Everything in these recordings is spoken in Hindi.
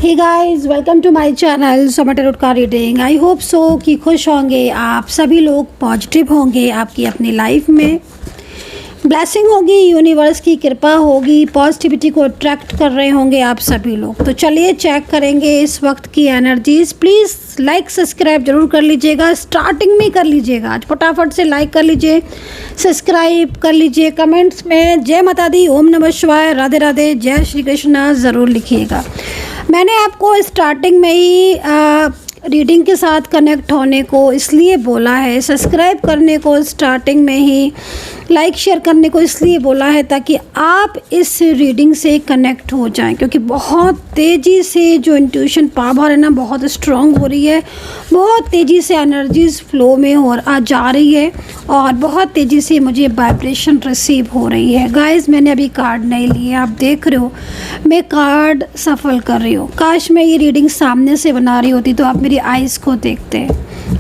Hey guys, welcome to my channel Soma tarot का रीडिंग। आई होप सो कि खुश होंगे आप सभी लोग, पॉजिटिव होंगे, आपकी अपनी लाइफ में ब्लेसिंग होगी, यूनिवर्स की कृपा होगी, पॉजिटिविटी को अट्रैक्ट कर रहे होंगे आप सभी लोग। तो चलिए चेक करेंगे इस वक्त की एनर्जीज। प्लीज़ लाइक सब्सक्राइब जरूर कर लीजिएगा, स्टार्टिंग में कर लीजिएगा। आज फटाफट से लाइक कर लीजिए, सब्सक्राइब कर लीजिए, कमेंट्स में जय माता दी, ओम नमः शिवाय, राधे राधे, जय श्री कृष्णा ज़रूर लिखिएगा। मैंने आपको स्टार्टिंग में ही रीडिंग के साथ कनेक्ट होने को इसलिए बोला है, सब्सक्राइब करने को स्टार्टिंग में ही, लाइक शेयर करने को इसलिए बोला है ताकि आप इस रीडिंग से कनेक्ट हो जाएं, क्योंकि बहुत तेज़ी से जो इंट्यूशन पावर है ना, बहुत स्ट्रांग हो रही है, बहुत तेज़ी से एनर्जीज फ्लो में आ जा रही है और बहुत तेज़ी से मुझे वाइब्रेशन रिसीव हो रही है। गाइस, मैंने अभी कार्ड नहीं लिए, आप देख रहे हो मैं कार्ड सफल कर रही हूँ। काश मैं ये रीडिंग सामने से बना रही होती तो आप मेरी आइज़ को देखते,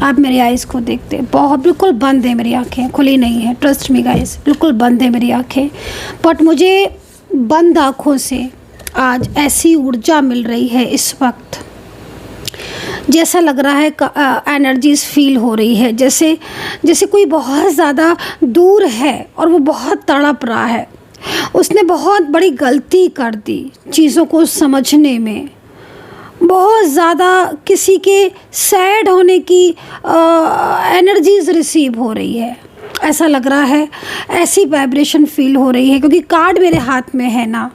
आप मेरी आइज़ को देखते। बहुत बिल्कुल बंद है मेरी आंखें, खुली नहीं है, ट्रस्ट मी गाइस, बिल्कुल बंद है मेरी आंखें। बट मुझे बंद आँखों से आज ऐसी ऊर्जा मिल रही है इस वक्त, जैसा लग रहा है एनर्जीज फील हो रही है, जैसे कोई बहुत ज़्यादा दूर है और वो बहुत तड़प रहा है। उसने बहुत बड़ी गलती कर दी चीज़ों को समझने में, बहुत ज़्यादा किसी के सैड होने की एनर्जीज रिसीव हो रही है, ऐसा लग रहा है, ऐसी वाइब्रेशन फील हो रही है। क्योंकि कार्ड मेरे हाथ में है ना,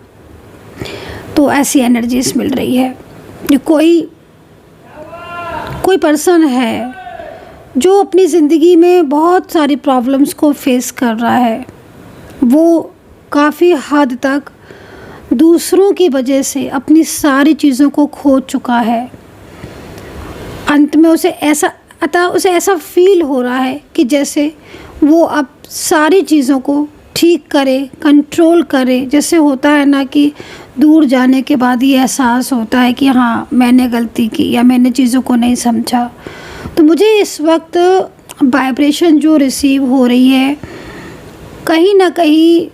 तो ऐसी एनर्जीज मिल रही है। कोई पर्सन है जो अपनी ज़िंदगी में बहुत सारी प्रॉब्लम्स को फेस कर रहा है, वो काफ़ी हद तक दूसरों की वजह से अपनी सारी चीज़ों को खो चुका है। अंत में उसे ऐसा फील हो रहा है कि जैसे वो अब सारी चीज़ों को ठीक करे, कंट्रोल करे। जैसे होता है ना कि दूर जाने के बाद ये एहसास होता है कि हाँ, मैंने गलती की या मैंने चीज़ों को नहीं समझा। तो मुझे इस वक्त वाइब्रेशन जो रिसीव हो रही है, कहीं ना कहीं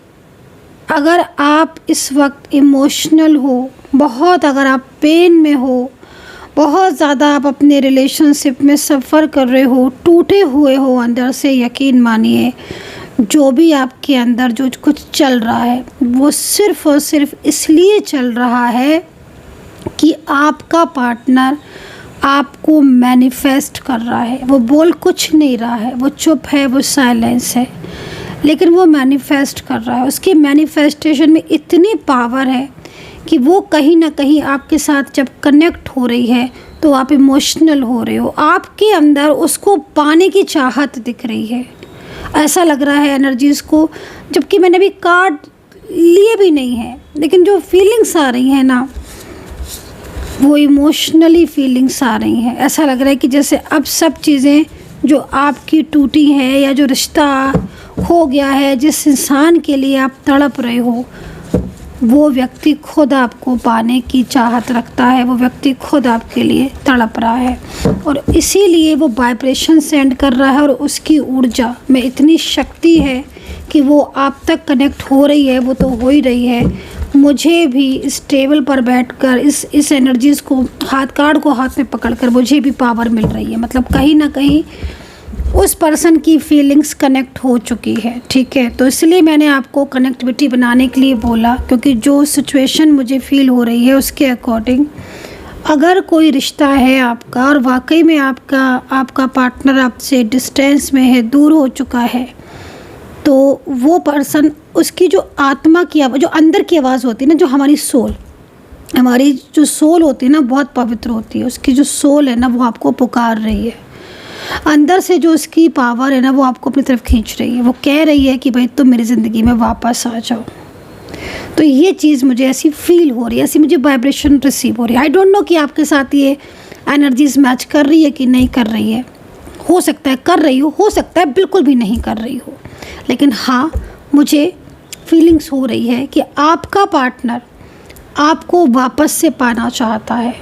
अगर आप इस वक्त इमोशनल हो, बहुत अगर आप पेन में हो, बहुत ज़्यादा आप अपने रिलेशनशिप में सफ़र कर रहे हो, टूटे हुए हो अंदर से, यकीन मानिए जो भी आपके अंदर जो कुछ चल रहा है वो सिर्फ़ और सिर्फ इसलिए चल रहा है कि आपका पार्टनर आपको मैनिफेस्ट कर रहा है। वो बोल कुछ नहीं रहा है, वो चुप है, वो साइलेंस है, लेकिन वो मैनिफेस्ट कर रहा है। उसकी मैनिफेस्टेशन में इतनी पावर है कि वो कहीं ना कहीं आपके साथ जब कनेक्ट हो रही है तो आप इमोशनल हो रहे हो, आपके अंदर उसको पाने की चाहत दिख रही है, ऐसा लग रहा है एनर्जीज़ को। जबकि मैंने अभी कार्ड लिए भी नहीं है, लेकिन जो फीलिंग्स आ रही हैं ना, वो इमोशनली फीलिंग्स आ रही हैं। ऐसा लग रहा है कि जैसे अब सब चीज़ें जो आपकी टूटी हैं या जो रिश्ता हो गया है, जिस इंसान के लिए आप तड़प रहे हो, वो व्यक्ति खुद आपको पाने की चाहत रखता है, वो व्यक्ति खुद आपके लिए तड़प रहा है और इसीलिए वो वाइब्रेशन सेंड कर रहा है और उसकी ऊर्जा में इतनी शक्ति है कि वो आप तक कनेक्ट हो रही है। वो तो हो ही रही है। मुझे भी इस टेबल पर बैठकर इस एनर्जीज़ को कार्ड को हाथ में पकड़कर मुझे भी पावर मिल रही है। मतलब कहीं ना कहीं उस पर्सन की फीलिंग्स कनेक्ट हो चुकी है, ठीक है। तो इसलिए मैंने आपको कनेक्टिविटी बनाने के लिए बोला, क्योंकि जो सिचुएशन मुझे फील हो रही है उसके अकॉर्डिंग अगर कोई रिश्ता है आपका और वाकई में आपका पार्टनर आपसे डिस्टेंस में है, दूर हो चुका है, तो वो पर्सन, उसकी जो आत्मा की आवाज़, जो अंदर की आवाज़ होती है ना, जो हमारी जो सोल होती है ना, बहुत पवित्र होती है। उसकी जो सोल है ना, वो आपको पुकार रही है अंदर से, जो उसकी पावर है ना, वो आपको अपनी तरफ खींच रही है। वो कह रही है कि भाई तुम मेरी ज़िंदगी में वापस आ जाओ। तो ये चीज़ मुझे ऐसी फील हो रही है, ऐसी मुझे वाइब्रेशन रिसीव हो रही है। आई डोंट नो कि आपके साथ ये एनर्जीज मैच कर रही है कि नहीं कर रही है। हो सकता है कर रही हो सकता है बिल्कुल भी नहीं कर रही हो, लेकिन हाँ, मुझे फीलिंग्स हो रही है कि आपका पार्टनर आपको वापस से पाना चाहता है।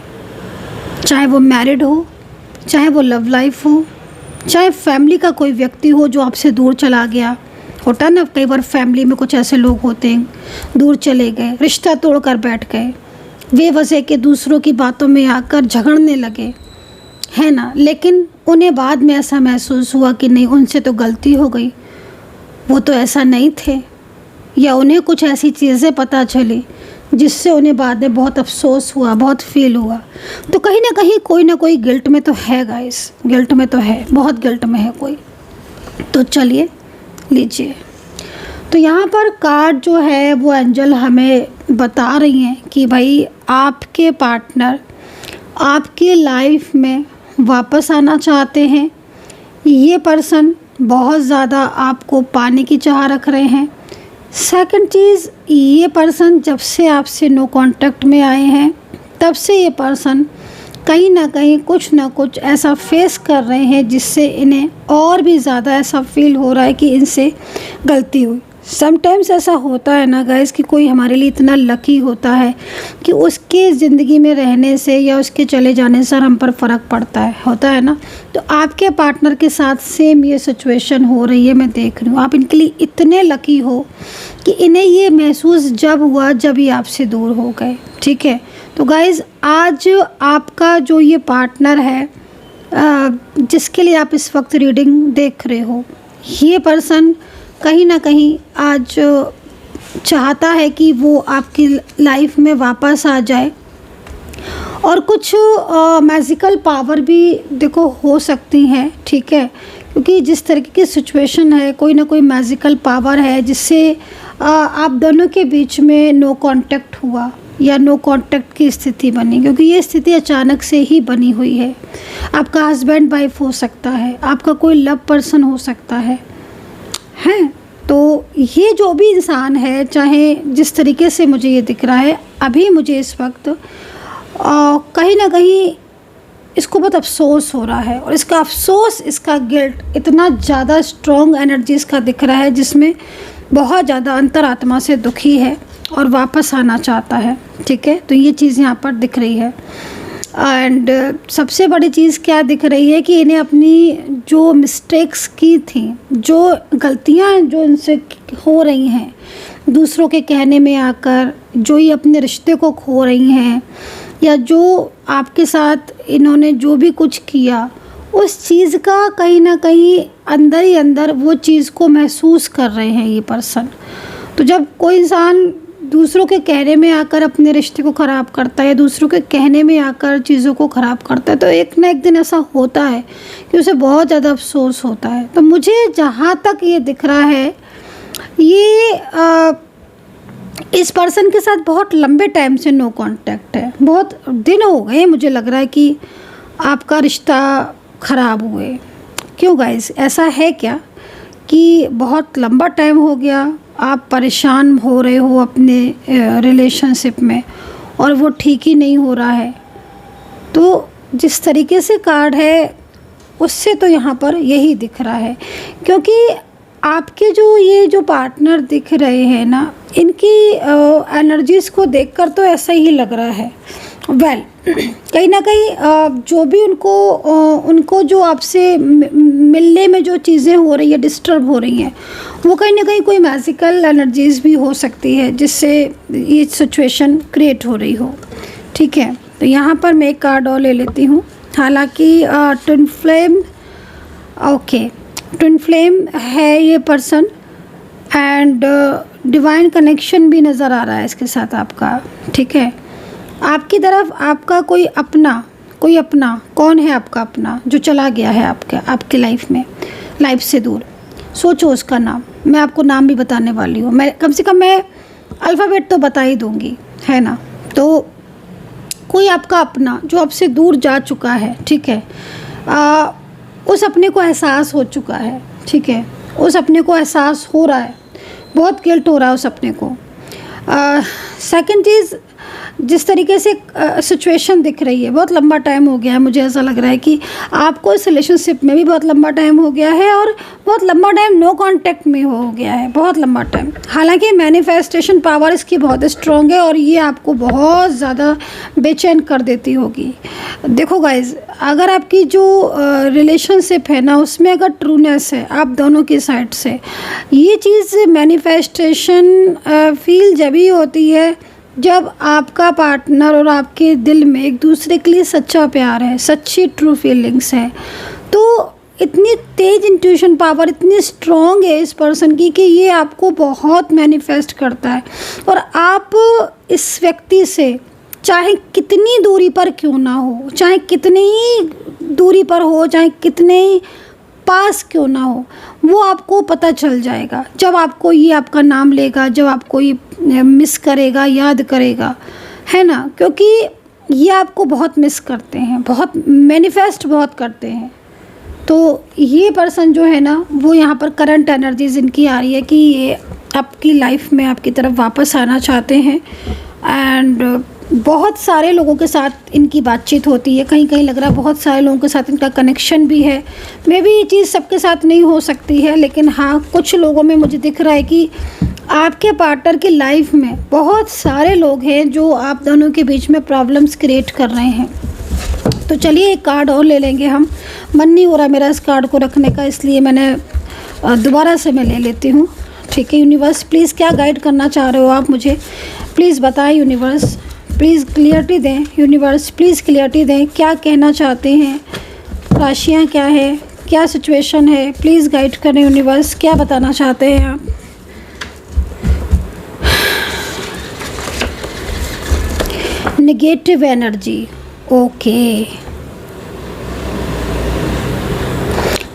चाहे वो मैरिड हो, चाहे वो लव लाइफ हो, चाहे फैमिली का कोई व्यक्ति हो जो आपसे दूर चला गया। होता है ना, कई बार फैमिली में कुछ ऐसे लोग होते हैं, दूर चले गए, रिश्ता तोड़कर बैठ गए, बेवजह के दूसरों की बातों में आकर झगड़ने लगे, है ना। लेकिन उन्हें बाद में ऐसा महसूस हुआ कि नहीं, उनसे तो गलती हो गई, वो तो ऐसा नहीं थे, या उन्हें कुछ ऐसी चीज़ें पता चली जिससे उन्हें बाद में बहुत अफसोस हुआ, बहुत फील हुआ। तो कहीं ना कहीं कोई ना कोई गिल्ट में तो है गाइस, गिल्ट में तो है, बहुत गिल्ट में है कोई। तो चलिए लीजिए। तो यहाँ पर कार्ड जो है वो एंजल हमें बता रही हैं कि भाई आपके पार्टनर आपकी लाइफ में वापस आना चाहते हैं। ये पर्सन बहुत ज़्यादा आपको पाने की चाह रख रहे हैं। सेकंड चीज़, ये पर्सन जब से आपसे नो कांटेक्ट में आए हैं तब से ये पर्सन कहीं ना कहीं कुछ ना कुछ ऐसा फेस कर रहे हैं जिससे इन्हें और भी ज़्यादा ऐसा फील हो रहा है कि इनसे गलती हुई। समटाइम्स ऐसा होता है ना गाइस कि कोई हमारे लिए इतना लकी होता है कि उसके ज़िंदगी में रहने से या उसके चले जाने से हम पर फ़र्क पड़ता है, होता है ना। तो आपके पार्टनर के साथ सेम ये सिचुएशन हो रही है, मैं देख रही हूँ। आप इनके लिए इतने लकी हो कि इन्हें ये महसूस जब हुआ जब ये आपसे दूर हो गए, ठीक है। तो गाइस आज आपका जो ये पार्टनर है जिसके लिए आप इस वक्त रीडिंग देख रहे हो, ये पर्सन कहीं ना कहीं आज चाहता है कि वो आपकी लाइफ में वापस आ जाए। और कुछ मैजिकल पावर भी देखो हो सकती हैं, ठीक है, क्योंकि जिस तरीके की सिचुएशन है कोई ना कोई मैजिकल पावर है जिससे आप दोनों के बीच में नो कांटेक्ट हुआ या नो कांटेक्ट की स्थिति बनी, क्योंकि ये स्थिति अचानक से ही बनी हुई है। आपका हस्बैंड वाइफ हो सकता है, आपका कोई लव पर्सन हो सकता है। तो ये जो भी इंसान है, चाहे जिस तरीके से मुझे ये दिख रहा है अभी, मुझे इस वक्त कहीं ना कहीं इसको बहुत अफसोस हो रहा है। और इसका अफसोस, इसका गिल्ट इतना ज़्यादा स्ट्रॉन्ग एनर्जी इसका दिख रहा है जिसमें बहुत ज़्यादा अंतरात्मा से दुखी है और वापस आना चाहता है, ठीक है। तो ये चीज़ यहाँ पर दिख रही है। एंड सबसे बड़ी चीज़ क्या दिख रही है कि इन्हें अपनी जो मिस्टेक्स की थी, जो गलतियाँ जो इनसे हो रही हैं दूसरों के कहने में आकर, जो ये अपने रिश्ते को खो रही हैं, या जो आपके साथ इन्होंने जो भी कुछ किया उस चीज़ का कहीं ना कहीं अंदर ही अंदर वो चीज़ को महसूस कर रहे हैं ये पर्सन। तो जब कोई इंसान दूसरों के कहने में आकर अपने रिश्ते को ख़राब करता है या दूसरों के कहने में आकर चीज़ों को ख़राब करता है तो एक ना एक दिन ऐसा होता है कि उसे बहुत ज़्यादा अफसोस होता है। तो मुझे जहाँ तक ये दिख रहा है, ये इस पर्सन के साथ बहुत लंबे टाइम से नो कांटेक्ट है, बहुत दिन हो गए मुझे लग रहा है कि आपका रिश्ता ख़राब हुए। क्यों गाइस, ऐसा है क्या कि बहुत लंबा टाइम हो गया, आप परेशान हो रहे हो अपने रिलेशनशिप में और वो ठीक ही नहीं हो रहा है। तो जिस तरीके से कार्ड है उससे तो यहाँ पर यही दिख रहा है, क्योंकि आपके जो पार्टनर दिख रहे हैं ना, इनकी एनर्जीज़ को देखकर तो ऐसा ही लग रहा है। कहीं ना कहीं जो भी उनको जो आपसे मिलने में जो चीज़ें हो रही है, डिस्टर्ब हो रही हैं, वो कहीं ना कहीं कोई मैजिकल एनर्जीज़ भी हो सकती है जिससे ये सिचुएशन क्रिएट हो रही हो, ठीक है। तो यहाँ पर मैं एक कार्ड और ले लेती हूँ। हालांकि twin flame, okay, twin flame है ये पर्सन एंड डिवाइन कनेक्शन भी नज़र आ रहा है इसके साथ आपका, ठीक है। आपकी तरफ आपका कोई अपना कौन है आपका अपना जो चला गया है आपके लाइफ में, लाइफ से दूर। सोचो उसका नाम, मैं आपको नाम भी बताने वाली हूँ। मैं कम से कम मैं अल्फ़ाबेट तो बता ही दूँगी, है ना। तो कोई आपका अपना जो आपसे दूर जा चुका है, ठीक है, उस अपने को एहसास हो चुका है, ठीक है, उस अपने को एहसास हो रहा है, बहुत गिल्ट हो रहा है उस अपने को। सेकंड चीज़, जिस तरीके से सिचुएशन दिख रही है, बहुत लंबा टाइम हो गया है, मुझे ऐसा लग रहा है कि आपको इस रिलेशनशिप में भी बहुत लंबा टाइम हो गया है और बहुत लंबा टाइम नो कांटेक्ट में हो गया है, बहुत लंबा टाइम। हालांकि मैनिफेस्टेशन पावर इसकी बहुत स्ट्रॉन्ग है और ये आपको बहुत ज़्यादा बेचैन कर देती होगी। देखो गाइज, अगर आपकी जो रिलेशनशिप है ना, उसमें अगर ट्रूनेस है आप दोनों की साइड से, ये चीज़ मैनिफेस्टेशन फील जब ही होती है जब आपका पार्टनर और आपके दिल में एक दूसरे के लिए सच्चा प्यार है, सच्ची ट्रू फीलिंग्स है, तो इतनी तेज इंट्यूशन पावर इतनी स्ट्रॉन्ग है इस पर्सन की कि ये आपको बहुत मैनिफेस्ट करता है। और आप इस व्यक्ति से चाहे कितनी दूरी पर क्यों ना हो, चाहे कितनी ही दूरी पर हो, चाहे कितने ही पास क्यों ना हो, वो आपको पता चल जाएगा जब आपको ये आपका नाम लेगा, जब आपको ये मिस करेगा, याद करेगा, है ना। क्योंकि ये आपको बहुत मिस करते हैं, बहुत मैनिफेस्ट बहुत करते हैं। तो ये पर्सन जो है ना, वो यहाँ पर करंट एनर्जीज इनकी आ रही है कि ये आपकी लाइफ में आपकी तरफ वापस आना चाहते हैं। एंड बहुत सारे लोगों के साथ इनकी बातचीत होती है, कहीं कहीं लग रहा है बहुत सारे लोगों के साथ इनका कनेक्शन भी है। मे बी ये चीज़ सबके साथ नहीं हो सकती है, लेकिन हाँ कुछ लोगों में मुझे दिख रहा है कि आपके पार्टनर की लाइफ में बहुत सारे लोग हैं जो आप दोनों के बीच में प्रॉब्लम्स क्रिएट कर रहे हैं। तो चलिए एक कार्ड और ले लेंगे हम। मन नहीं हो रहा मेरा इस कार्ड को रखने का, इसलिए मैंने दोबारा से मैं ले लेती हूँ। ठीक है यूनिवर्स, प्लीज़ क्या गाइड करना चाह रहे हो आप मुझे, प्लीज़ बताएं यूनिवर्स, प्लीज़ क्लियरिटी दें यूनिवर्स, प्लीज़ क्लियरिटी दें, क्या कहना चाहते हैं, राशियाँ क्या है, क्या सिचुएशन है, प्लीज़ गाइड करें यूनिवर्स, क्या बताना चाहते हैं आप। Negative energy, okay.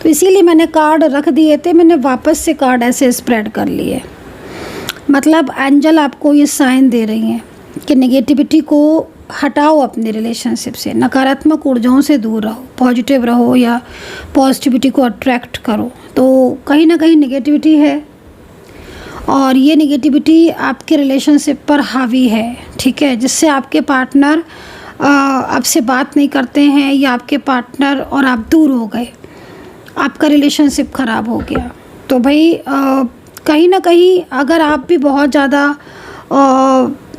तो इसीलिए मैंने कार्ड रख दिए थे, मैंने वापस से कार्ड ऐसे स्प्रेड कर लिए। मतलब एंजल आपको ये साइन दे रही हैं कि नेगेटिविटी को हटाओ अपने रिलेशनशिप से, नकारात्मक ऊर्जाओं से दूर रहो, पॉजिटिव रहो या पॉजिटिविटी को अट्रैक्ट करो। तो कहीं ना कहीं नेगेटिविटी है और ये नेगेटिविटी आपके रिलेशनशिप पर हावी है, ठीक है, जिससे आपके पार्टनर आपसे बात नहीं करते हैं या आपके पार्टनर और आप दूर हो गए, आपका रिलेशनशिप ख़राब हो गया। तो भाई कहीं ना कहीं अगर आप भी बहुत ज़्यादा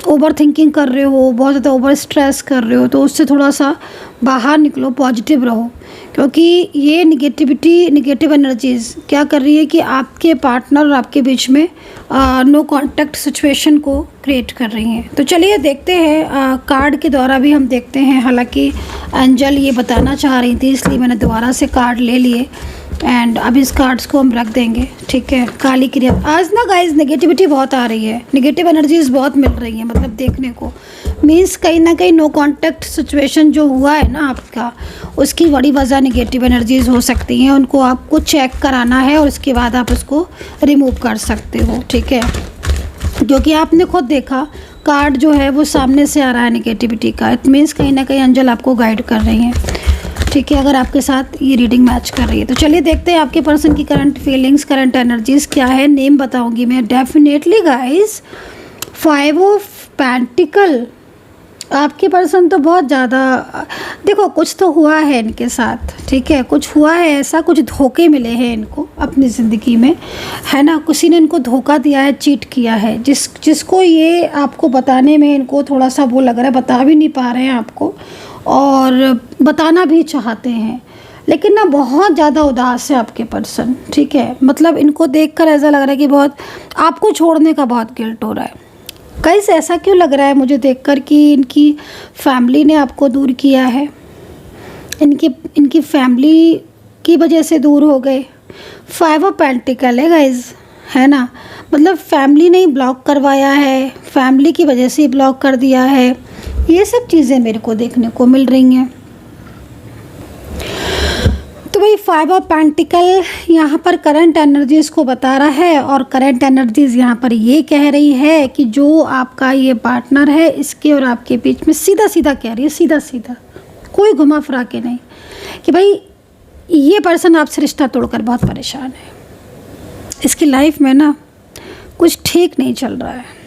ओवर थिंकिंग कर रहे हो, बहुत ज़्यादा ओवर स्ट्रेस कर रहे हो, तो उससे थोड़ा सा बाहर निकलो, पॉजिटिव रहो। क्योंकि ये नेगेटिविटी, नेगेटिव एनर्जीज़ क्या कर रही है कि आपके पार्टनर और आपके बीच में नो कांटेक्ट सिचुएशन को क्रिएट कर रही हैं। तो चलिए देखते हैं, कार्ड के द्वारा भी हम देखते हैं। हालांकि एंजल ये बताना चाह रही थी, इसलिए मैंने दोबारा से कार्ड ले लिए एंड अब इस कार्ड्स को हम रख देंगे। ठीक है, काली क्रिया। आज ना गाइस नेगेटिविटी बहुत आ रही है, नेगेटिव एनर्जीज बहुत मिल रही हैं, मतलब देखने को मीन्स कहीं ना कहीं नो कांटेक्ट सिचुएशन जो हुआ है ना आपका, उसकी बड़ी वजह नेगेटिव एनर्जीज हो सकती हैं। उनको आपको चेक कराना है और उसके बाद आप उसको रिमूव कर सकते हो। ठीक है, जो कि आपने खुद देखा कार्ड जो है वो सामने से आ रहा है नेगेटिविटी का। इट मीन्स कहीं ना कहीं एंजल आपको गाइड कर रही हैं। ठीक है, अगर आपके साथ ये रीडिंग मैच कर रही है तो चलिए देखते हैं आपके पर्सन की करंट फीलिंग्स, करंट एनर्जीज क्या है। नेम बताऊंगी मैं डेफिनेटली गाइस। 5 ऑफ पेंटिकल, आपके पर्सन तो बहुत ज़्यादा, देखो कुछ तो हुआ है इनके साथ, ठीक है, कुछ हुआ है ऐसा, कुछ धोखे मिले हैं इनको अपनी ज़िंदगी में, है ना। किसी ने इनको धोखा दिया है, चीट किया है, जिसको ये आपको बताने में इनको थोड़ा सा वो लग रहा है, बता भी नहीं पा रहे हैं आपको और बताना भी चाहते हैं, लेकिन ना बहुत ज़्यादा उदास है आपके पर्सन। ठीक है, मतलब इनको देखकर ऐसा लग रहा है कि बहुत आपको छोड़ने का बहुत गिल्ट हो रहा है। गाइस ऐसा क्यों लग रहा है मुझे देखकर कि इनकी फैमिली ने आपको दूर किया है, इनकी फैमिली की वजह से दूर हो गए। 5 ऑफ पेंटिकल है गाइस, है ना, मतलब फैमिली ने ही ब्लॉक करवाया है, फैमिली की वजह से ही ब्लॉक कर दिया है। ये सब चीज़ें मेरे को देखने को मिल रही हैं। तो भाई 5 ऑफ पेंटिकल यहाँ पर करंट एनर्जीज़ को बता रहा है और करंट एनर्जीज़ यहाँ पर ये कह रही है कि जो आपका ये पार्टनर है इसके और आपके बीच में सीधा सीधा कह रही है, सीधा सीधा, कोई घुमा फिरा के नहीं, कि भाई ये पर्सन आपसे रिश्ता तोड़कर बहुत परेशान है। इसकी लाइफ में ना कुछ ठीक नहीं चल रहा है।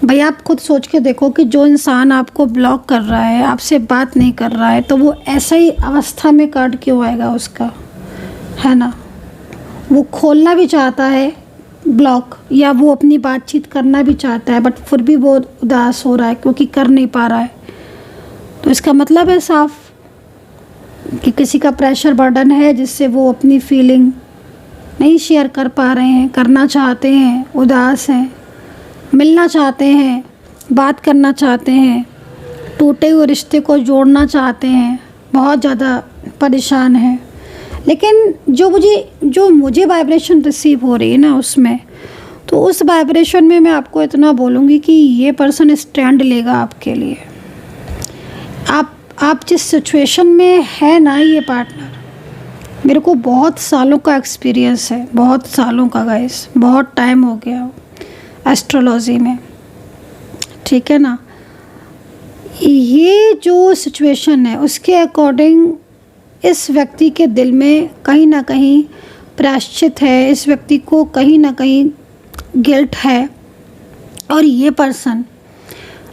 भाई आप खुद सोच के देखो कि जो इंसान आपको ब्लॉक कर रहा है, आपसे बात नहीं कर रहा है, तो वो ऐसा ही अवस्था में कार्ड क्यों आएगा उसका, है ना। वो खोलना भी चाहता है ब्लॉक, या वो अपनी बातचीत करना भी चाहता है, बट फिर भी वो उदास हो रहा है क्योंकि कर नहीं पा रहा है। तो इसका मतलब है साफ कि किसी का प्रेशर बर्डन है जिससे वो अपनी फीलिंग नहीं शेयर कर पा रहे हैं, करना चाहते हैं, उदास हैं, मिलना चाहते हैं, बात करना चाहते हैं, टूटे हुए रिश्ते को जोड़ना चाहते हैं, बहुत ज़्यादा परेशान हैं। लेकिन जो मुझे वाइब्रेशन रिसीव हो रही है ना उसमें, तो उस वाइब्रेशन में मैं आपको इतना बोलूँगी कि ये पर्सन स्टैंड लेगा आपके लिए। आप जिस सिचुएशन में है ना, ये पार्टनर, मेरे को बहुत सालों का एक्सपीरियंस है, बहुत सालों का गाइस, बहुत टाइम हो गया एस्ट्रोलॉजी में, ठीक है ना। ये जो सिचुएशन है उसके अकॉर्डिंग इस व्यक्ति के दिल में कहीं ना कहीं प्रायश्चित है, इस व्यक्ति को कहीं ना कहीं गिल्ट है, और ये पर्सन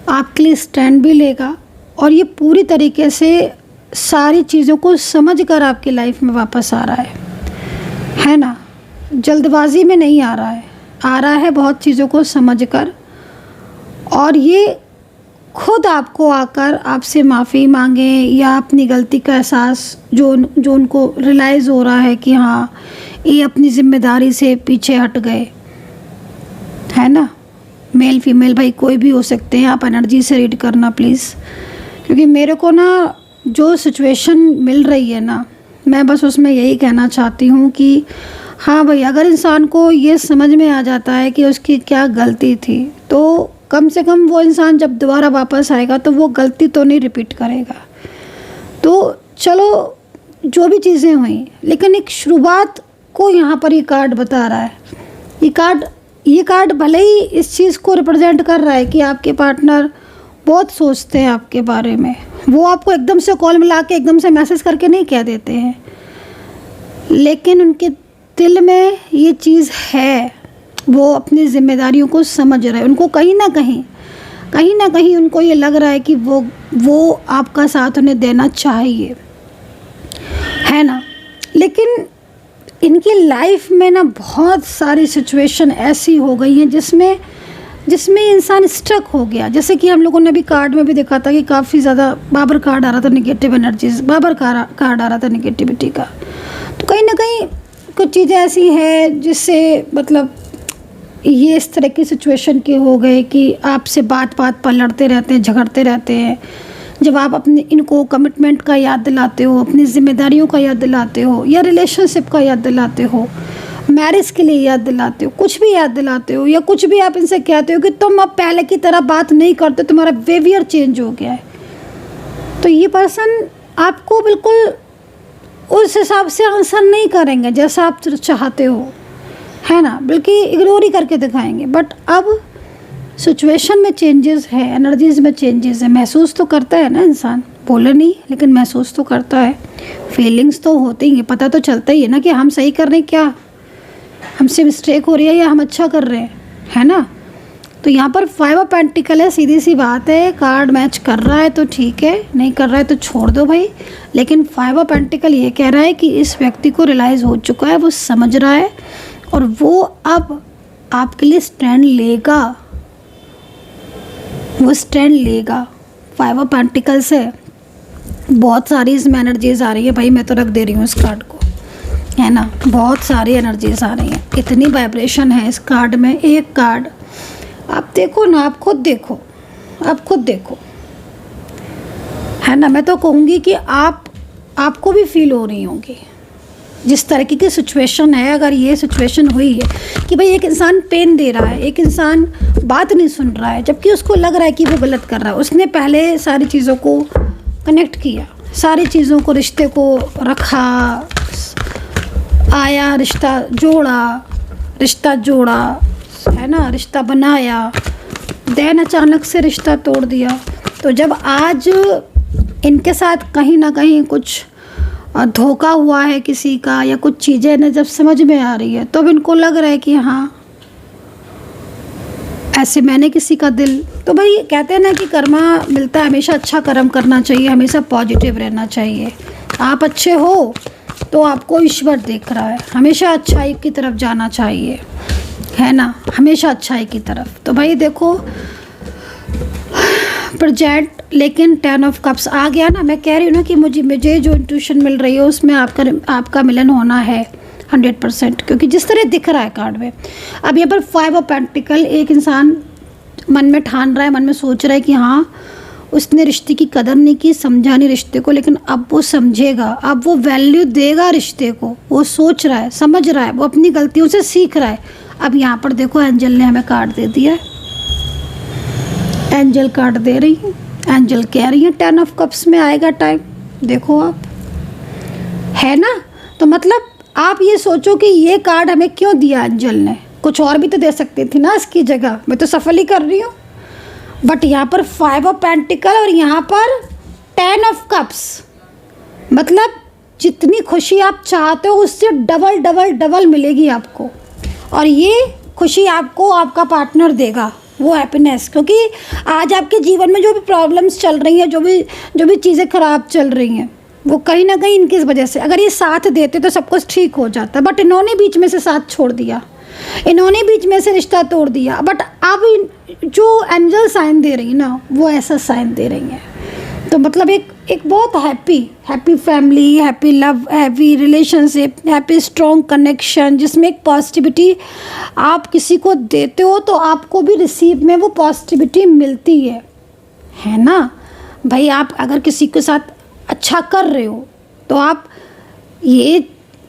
आपके लिए स्टैंड भी लेगा, और ये पूरी तरीके से सारी चीज़ों को समझकर आपकी लाइफ में वापस आ रहा है ना। जल्दबाजी में नहीं आ रहा है बहुत चीज़ों को समझकर, और ये खुद आपको आकर आपसे माफ़ी मांगे या अपनी गलती का एहसास जो उनको रियलाइज़ हो रहा है कि हाँ ये अपनी ज़िम्मेदारी से पीछे हट गए, है ना। मेल फीमेल भाई कोई भी हो सकते हैं, आप एनर्जी से रीड करना प्लीज़, क्योंकि मेरे को ना जो सिचुएशन मिल रही है ना, मैं बस उसमें यही कहना चाहती हूँ कि हाँ भाई, अगर इंसान को ये समझ में आ जाता है कि उसकी क्या गलती थी, तो कम से कम वो इंसान जब दोबारा वापस आएगा तो वो गलती तो नहीं रिपीट करेगा। तो चलो जो भी चीज़ें हुई, लेकिन एक शुरुआत को यहाँ पर ये कार्ड बता रहा है। ये कार्ड भले ही इस चीज़ को रिप्रेजेंट कर रहा है कि आपके पार्टनर बहुत सोचते हैं आपके बारे में, वो आपको एकदम से कॉल मिला के एकदम से मैसेज करके नहीं कह देते हैं, लेकिन उनके दिल में ये चीज़ है, वो अपनी जिम्मेदारियों को समझ रहे हैं। उनको कहीं ना कहीं उनको ये लग रहा है कि वो आपका साथ उन्हें देना चाहिए, है ना। लेकिन इनकी लाइफ में ना बहुत सारी सिचुएशन ऐसी हो गई हैं जिसमें इंसान स्टक हो गया। जैसे कि हम लोगों ने भी कार्ड में भी देखा था कि काफ़ी ज़्यादा बाबर कार्ड आ रहा था नेगेटिव एनर्जीज, बाबर कार्ड आ रहा था नेगेटिविटी का। तो कहीं ना कहीं कुछ चीज़ें ऐसी हैं जिससे मतलब ये इस तरह की सिचुएशन के हो गए कि आपसे बात पर लड़ते रहते हैं, झगड़ते रहते हैं। जब आप अपने इनको कमिटमेंट का याद दिलाते हो, अपनी जिम्मेदारियों का याद दिलाते हो, या रिलेशनशिप का याद दिलाते हो, मैरिज के लिए याद दिलाते हो, कुछ भी याद दिलाते हो, या कुछ भी आप इनसे कहते हो कि तुम अब पहले की तरह बात नहीं करते, तुम्हारा बिहेवियर चेंज हो गया है, तो ये पर्सन आपको बिल्कुल उस हिसाब से आंसर नहीं करेंगे जैसा आप चाहते हो, है ना, बल्कि इग्नोर ही करके दिखाएंगे। बट अब सिचुएशन में चेंजेस है, एनर्जीज में चेंजेस है, महसूस तो करता है ना इंसान, बोले नहीं लेकिन महसूस तो करता है, फीलिंग्स तो होते ही हैं, पता तो चलता ही है ना कि हम सही कर रहे हैं, क्या हमसे मिस्टेक हो रही है या हम अच्छा कर रहे हैं, है ना। तो यहाँ पर 5 ऑफ पेंटिकल है, सीधी सी बात है, कार्ड मैच कर रहा है तो ठीक है, नहीं कर रहा है तो छोड़ दो भाई। लेकिन 5 ऑफ पेंटिकल ये कह रहा है कि इस व्यक्ति को रियलाइज़ हो चुका है, वो समझ रहा है, और वो अब आपके लिए स्टैंड लेगा, वो स्टैंड लेगा। 5 ऑफ पेंटिकल्स है, बहुत सारी इसमें एनर्जीज आ रही है भाई, मैं तो रख दे रही हूँ इस कार्ड को, है ना, बहुत सारी एनर्जीज आ रही हैं, इतनी वाइब्रेशन है इस कार्ड में। एक कार्ड आप देखो ना, आप खुद देखो, है ना। मैं तो कहूँगी कि आपको भी फील हो रही होंगी जिस तरीके की सिचुएशन है। अगर ये सिचुएशन हुई है कि भाई एक इंसान पेन दे रहा है, एक इंसान बात नहीं सुन रहा है, जबकि उसको लग रहा है कि वो गलत कर रहा है, उसने पहले सारी चीज़ों को कनेक्ट किया, सारी चीज़ों को, रिश्ते को रखा, आया, रिश्ता जोड़ा, है ना, रिश्ता बनाया, देन अचानक से रिश्ता तोड़ दिया। तो जब आज इनके साथ कहीं ना कहीं कुछ धोखा हुआ है किसी का, या कुछ चीज़ें ना जब समझ में आ रही है, तो अब इनको लग रहा है कि हाँ ऐसे मैंने किसी का दिल, तो भाई कहते हैं ना कि कर्मा मिलता है, हमेशा अच्छा कर्म करना चाहिए, हमेशा पॉजिटिव रहना चाहिए। आप अच्छे हो तो आपको ईश्वर देख रहा है, हमेशा अच्छाई की तरफ जाना चाहिए, है ना, हमेशा अच्छाई की तरफ। तो भाई देखो प्रोजेक्ट, लेकिन 10 ऑफ कप्स आ गया ना। मैं कह रही हूँ ना कि मुझे जो इंट्यूशन मिल रही है उसमें आपका मिलन होना है, 100%, क्योंकि जिस तरह दिख रहा है कार्ड में। अब यहाँ पर 5 ऑफ पेंटिकल, एक इंसान मन में ठान रहा है, मन में सोच रहा है कि हाँ उसने रिश्ते की कदर नहीं की, समझा नहीं रिश्ते को, लेकिन अब वो समझेगा, अब वो वैल्यू देगा रिश्ते को। वो सोच रहा है, समझ रहा है, वो अपनी गलतियों से सीख रहा है। अब यहाँ पर देखो एंजल ने हमें कार्ड दे दिया है, एंजल कार्ड दे रही है, एंजल कह रही है 10 ऑफ कप्स में आएगा टाइम। देखो आप, है ना। तो मतलब आप ये सोचो कि ये कार्ड हमें क्यों दिया एंजल ने, कुछ और भी तो दे सकती थी ना इसकी जगह। मैं तो सफल ही कर रही हूँ, बट यहाँ पर 5 ऑफ पेंटिकल और यहाँ पर 10 ऑफ कप्स, मतलब जितनी खुशी आप चाहते हो उससे डबल डबल डबल मिलेगी आपको। और ये खुशी आपको आपका पार्टनर देगा, वो हैप्पीनेस। क्योंकि आज आपके जीवन में जो भी प्रॉब्लम्स चल रही हैं, जो भी चीज़ें ख़राब चल रही हैं, वो कहीं ना कहीं इनकी वजह से, अगर ये साथ देते तो सब कुछ ठीक हो जाता। बट इन्होंने बीच में से साथ छोड़ दिया, इन्होंने बीच में से रिश्ता तोड़ दिया। बट अब जो एंजल साइन दे रही है ना, वो ऐसा साइन दे रही है। तो मतलब एक बहुत happy family, happy love, happy relationship, happy strong connection, जिसमें एक पॉजिटिविटी आप किसी को देते हो तो आपको भी रिसीव में वो पॉजिटिविटी मिलती है ना भाई। आप अगर किसी के साथ अच्छा कर रहे हो तो आप ये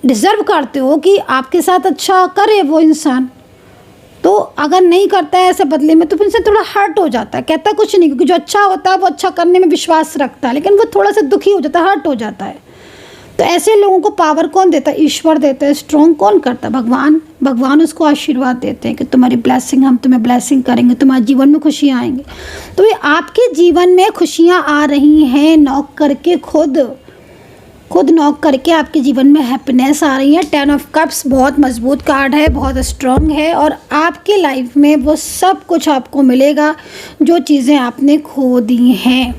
डिज़र्व करते हो कि आपके साथ अच्छा करे वो इंसान। तो अगर नहीं करता है ऐसे बदले में तो फिर से थोड़ा हर्ट हो जाता है। कहता कुछ नहीं, क्योंकि जो अच्छा होता है वो अच्छा करने में विश्वास रखता है, लेकिन वो थोड़ा सा दुखी हो जाता है, हर्ट हो जाता है। तो ऐसे लोगों को पावर कौन देता है? ईश्वर देते हैं। स्ट्रॉन्ग कौन करता है? भगवान उसको आशीर्वाद देते हैं कि तुम्हारी ब्लेसिंग, हम तुम्हें ब्लेसिंग करेंगे, तुम्हारे जीवन में खुशियाँ आएंगी। तो ये आपके जीवन में खुशियाँ आ रही हैं, नॉक करके खुद नॉक करके आपके जीवन में हैप्पीनेस आ रही है। 10 ऑफ कप्स बहुत मजबूत कार्ड है, बहुत स्ट्रॉन्ग है, और आपके लाइफ में वो सब कुछ आपको मिलेगा जो चीज़ें आपने खो दी हैं।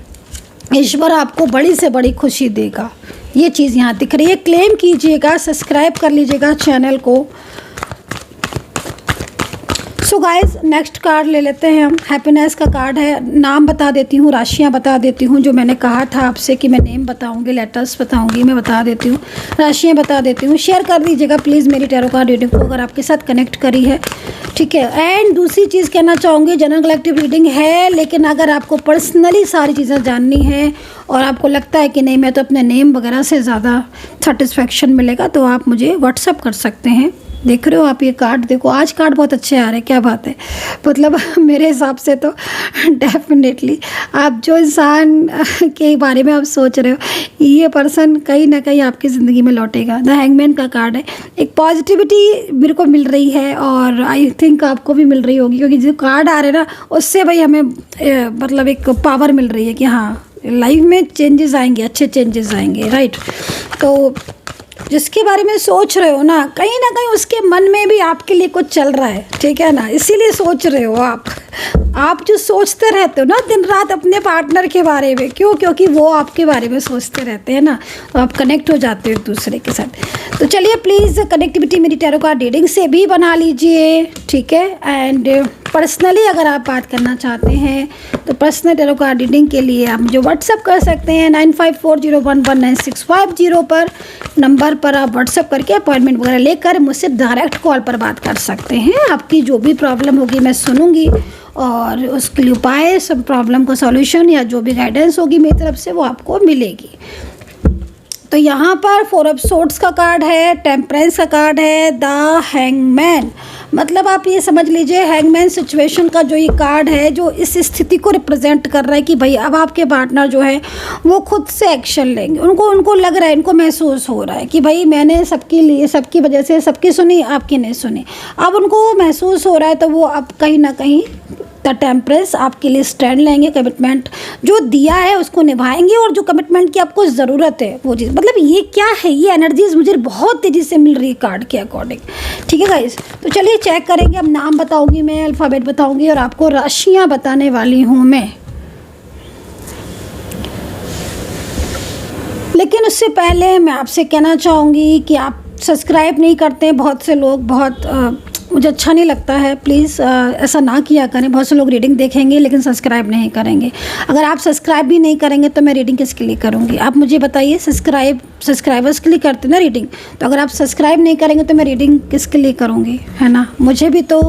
ईश्वर आपको बड़ी से बड़ी खुशी देगा, ये चीज़ यहाँ दिख रही है। क्लेम कीजिएगा, सब्सक्राइब कर लीजिएगा चैनल को। सो गाइज, नेक्स्ट कार्ड ले लेते हैं हम। हैप्पीनेस का कार्ड है। नाम बता देती हूँ, राशियाँ बता देती हूँ, जो मैंने कहा था आपसे कि मैं नेम बताऊँगी, लेटर्स बताऊँगी, मैं बता देती हूँ, राशियाँ बता देती हूँ। शेयर कर दीजिएगा प्लीज़ मेरी टैरो कार्ड रीडिंग को अगर आपके साथ कनेक्ट करी है, ठीक है। एंड दूसरी चीज़ कहना चाहूँगी, जनरल कलेक्टिव रीडिंग है, लेकिन अगर आपको पर्सनली सारी चीज़ें जाननी है और आपको लगता है कि नहीं मैं तो अपने नेम वगैरह से ज़्यादा सेटिस्फेक्शन मिलेगा, तो आप मुझे व्हाट्सअप कर सकते हैं। देख रहे हो आप ये कार्ड, देखो आज कार्ड बहुत अच्छे आ रहे हैं, क्या बात है। मतलब मेरे हिसाब से तो डेफिनेटली आप जो इंसान के बारे में आप सोच रहे हो, ये पर्सन कहीं ना कहीं आपकी ज़िंदगी में लौटेगा। द हैंगमैन का कार्ड है। एक पॉजिटिविटी मेरे को मिल रही है और आई थिंक आपको भी मिल रही होगी, क्योंकि जो कार्ड आ रहे हैं ना उससे भाई हमें मतलब एक पावर मिल रही है कि हाँ लाइफ में चेंजेस आएंगे, अच्छे चेंजेस आएंगे, राइट। तो जिसके बारे में सोच रहे हो ना कहीं उसके मन में भी आपके लिए कुछ चल रहा है, ठीक है ना, इसीलिए सोच रहे हो आप जो सोचते रहते हो ना दिन रात अपने पार्टनर के बारे में, क्योंकि वो आपके बारे में सोचते रहते हैं ना, तो आप कनेक्ट हो जाते हो एक दूसरे के साथ। तो चलिए प्लीज़ कनेक्टिविटी मेरी टैरो कार्ड रीडिंग से भी बना लीजिए, ठीक है। एंड पर्सनली अगर आप बात करना चाहते हैं तो पर्सनल टैरो कार्ड रीडिंग के लिए आप मुझे व्हाट्सअप कर सकते हैं 9540119650 पर नंबर पर आप व्हाट्सअप करके अपॉइंटमेंट वगैरह लेकर मुझसे डायरेक्ट कॉल पर बात कर सकते हैं। आपकी जो भी प्रॉब्लम होगी मैं सुनूंगी और उसके लिए उपाय, सब प्रॉब्लम का सॉल्यूशन या जो भी गाइडेंस होगी मेरी तरफ से वो आपको मिलेगी। तो यहाँ पर 4 ऑफ सोर्ड्स का कार्ड है, टेम्परेंस का कार्ड है, द हैंगमैन। मतलब आप ये समझ लीजिए हैंगमैन सिचुएशन का जो ये कार्ड है, जो इस स्थिति को रिप्रेजेंट कर रहा है कि भाई अब आपके पार्टनर जो है वो खुद से एक्शन लेंगे। उनको लग रहा है, इनको महसूस हो रहा है कि भाई मैंने सबकी वजह से सबकी सुनी, आपकी नहीं सुनी। अब उनको महसूस हो रहा है, तो वो अब कहीं ना कहीं द टेम्परेंस आपके लिए स्टैंड लेंगे। कमिटमेंट जो दिया है उसको निभाएंगे, और जो कमिटमेंट की आपको ज़रूरत है वो चीज़, मतलब ये क्या है, ये एनर्जीज मुझे बहुत तेज़ी से मिल रही है कार्ड के अकॉर्डिंग, ठीक है गाइस। तो चलिए चेक करेंगे। अब नाम बताऊंगी मैं, अल्फ़ाबेट बताऊंगी और आपको राशियाँ बताने वाली हूँ मैं। लेकिन उससे पहले मैं आपसे कहना चाहूँगी कि आप सब्सक्राइब नहीं करते हैं बहुत से लोग, मुझे अच्छा नहीं लगता है। प्लीज़ ऐसा ना किया करें। बहुत से लोग रीडिंग देखेंगे लेकिन सब्सक्राइब नहीं करेंगे। अगर आप सब्सक्राइब भी नहीं करेंगे तो मैं रीडिंग किसके लिए करूँगी? आप मुझे बताइए। सब्सक्राइब सब्सक्राइबर्स के लिए करते हैं ना रीडिंग, तो अगर आप सब्सक्राइब नहीं करेंगे तो मैं रीडिंग किसके लिए करूँगी, है ना। मुझे भी तो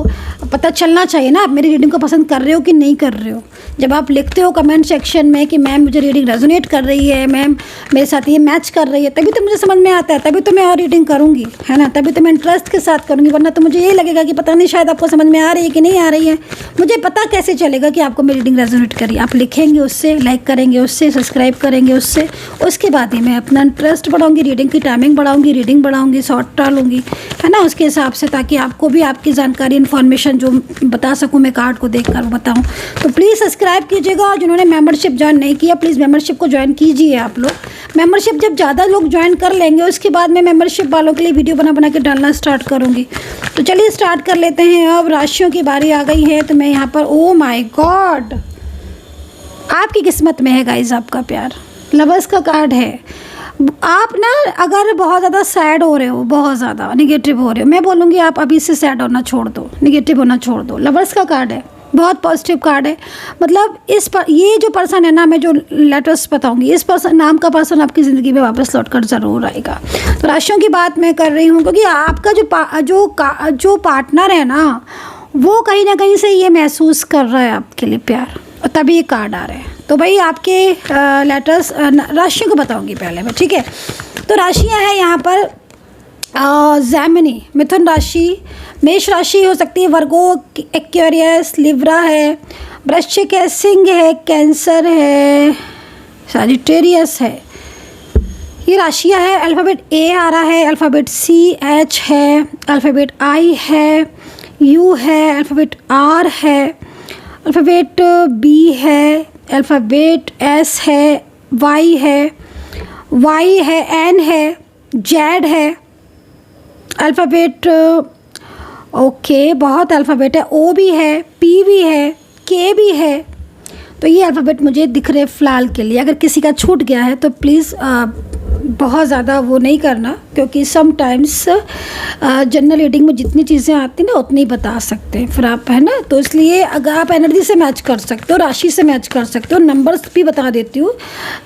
पता चलना चाहिए ना आप मेरी रीडिंग को पसंद कर रहे हो कि नहीं कर रहे हो। जब आप लिखते हो कमेंट सेक्शन में कि मैम मुझे रीडिंग रेजोनेट कर रही है, मैम मेरे साथ ये मैच कर रही है, तभी तो मुझे समझ में आता है, तभी तो मैं और रीडिंग करूँगी, है ना, तभी तो मैं इंटरेस्ट के साथ करूँगी। वरना तो मुझे ये लगेगा कि पता नहीं शायद आपको समझ में आ रही है कि नहीं आ रही है। मुझे पता कैसे चलेगा कि आपको मेरी रीडिंग रेजोनेट करी? आप लिखेंगे उससे, लाइक करेंगे उससे, सब्सक्राइब करेंगे उससे, उसके बाद ही मैं अपना इंटरेस्ट बढ़ाऊँगी, रीडिंग की टाइमिंग बढ़ाऊँगी, रीडिंग बढ़ाऊँगी, शॉर्ट डालूँगी, है ना, उसके हिसाब से, ताकि आपको भी आपकी जानकारी इन्फॉर्मेशन जो बता सकूँ मैं कार्ड को देख कर बताऊँ। तो प्लीज़ सब्सक्राइब कीजिएगा, और जिन्होंने मेंबरशिप ज्वाइन नहीं किया प्लीज़ मेंबरशिप को ज्वाइन कीजिए आप लोग। मेंबरशिप जब ज़्यादा लोग ज्वाइन कर लेंगे उसके बाद मैं मेंबरशिप वालों के लिए वीडियो बना के डालना स्टार्ट करूँगी। तो चलिए स्टार्ट कर लेते हैं। अब राशियों की बारी आ गई है, तो मैं यहाँ पर, ओ माय गॉड, आपकी किस्मत में है गाइज आपका प्यार। लवर्स का कार्ड है। आप ना अगर बहुत ज़्यादा सैड हो रहे हो, बहुत ज़्यादा नेगेटिव हो रहे हो, मैं बोलूँगी आप अभी से सैड होना छोड़ दो, नेगेटिव होना छोड़ दो। लवर्स का कार्ड है, बहुत पॉजिटिव कार्ड है। मतलब ये जो पर्सन है ना, मैं जो लेटर्स बताऊंगी, इस पर्सन नाम का पर्सन आपकी ज़िंदगी में वापस लौट कर ज़रूर आएगा। तो राशियों की बात मैं कर रही हूँ क्योंकि आपका जो पार्टनर है ना, वो कहीं ना कहीं से ये महसूस कर रहा है आपके लिए प्यार, और तभी ये कार्ड आ रहे हैं। तो भाई आपके लेटर्स राशियों को बताऊँगी पहले मैं, ठीक है। तो राशियाँ हैं यहाँ पर जैमिनी, मिथुन राशि, मेष राशि हो सकती है, वर्गो, एक्वेरियस, लिब्रा है, वृश्चिक है, सिंह है, कैंसर है, सजिटेरियस है। ये राशियाँ है। अल्फ़ाबेट ए आ रहा है, अल्फ़ाबेट सी, एच है, अल्फ़ाबेट आई है, यू है, अल्फ़ाबेट आर है, अल्फ़ाबेट बी है, अल्फ़ाबेट एस है, वाई है, एन है, जेड है, अल्फ़ाबेट, ओके, बहुत अल्फ़ाबेट है, ओ भी है, पी भी है, के भी है। तो ये अल्फ़ाबेट मुझे दिख रहे फ़िलहाल के लिए। अगर किसी का छूट गया है तो प्लीज़ बहुत ज़्यादा वो नहीं करना, क्योंकि समटाइम्स जनरल रीडिंग में जितनी चीज़ें आती हैं ना उतनी बता सकते हैं फिर आप, है ना। तो इसलिए अगर आप एनर्जी से मैच कर सकते हो, राशि से मैच कर सकते हो, नंबर्स भी बता देती हूँ,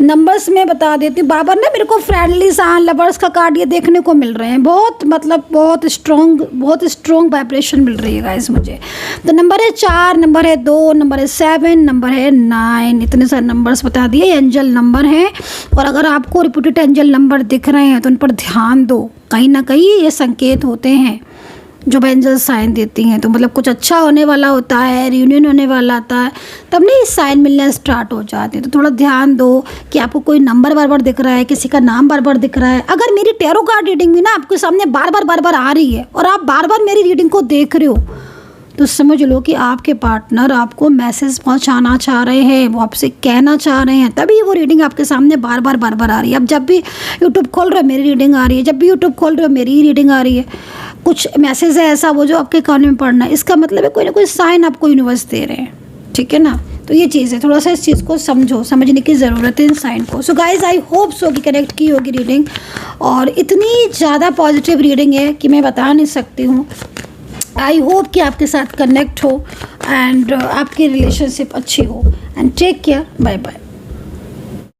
नंबर्स में बता देती हूँ। बाबर ना मेरे को फ्रेंडली सा लवर्स का कार्ड ये देखने को मिल रहे हैं, बहुत मतलब बहुत स्ट्रॉन्ग वाइब्रेशन मिल रही है गाइस मुझे। तो नंबर है 4, नंबर है 2, नंबर है 7, नंबर है 9, इतने सारे नंबर्स बता दिए। एंजल नंबर हैं, और अगर आपको रिपीटेड एंजल नंबर दिख रहे हैं तो उन पर ध्यान दो, कहीं ना कहीं ये संकेत होते हैं जो एंजल साइन देती हैं। तो मतलब कुछ अच्छा होने वाला होता है, रियूनियन होने वाला होता है, तब नहीं साइन मिलना स्टार्ट हो जाते हैं। तो थोड़ा ध्यान दो कि आपको कोई नंबर बार बार दिख रहा है, किसी का नाम बार बार दिख रहा है। अगर मेरी टैरो कार्ड रीडिंग भी ना आपके सामने बार बार आ रही है और आप बार बार मेरी रीडिंग को देख रहे हो, तो समझ लो कि आपके पार्टनर आपको मैसेज पहुंचाना चाह रहे हैं, वो आपसे कहना चाह रहे हैं, तभी वो रीडिंग आपके सामने बार बार आ रही है। अब जब भी यूट्यूब खोल रहे हो मेरी रीडिंग आ रही है, जब भी यूट्यूब खोल रहे हो मेरी रीडिंग आ रही है। कुछ मैसेज है ऐसा वो जो आपके कान में पढ़ना है, इसका मतलब है कोई ना कोई साइन आपको यूनिवर्स दे रहे हैं, ठीक है ना। तो ये चीज़ है, थोड़ा सा इस चीज़ को समझने की ज़रूरत है इन साइन को। So guys I hope so कि कनेक्ट की होगी रीडिंग, और इतनी ज़्यादा पॉजिटिव रीडिंग है कि मैं बता नहीं सकती हूँ। आई होप कि आपके साथ कनेक्ट हो एंड आपकी रिलेशनशिप अच्छी हो। And take care, bye bye.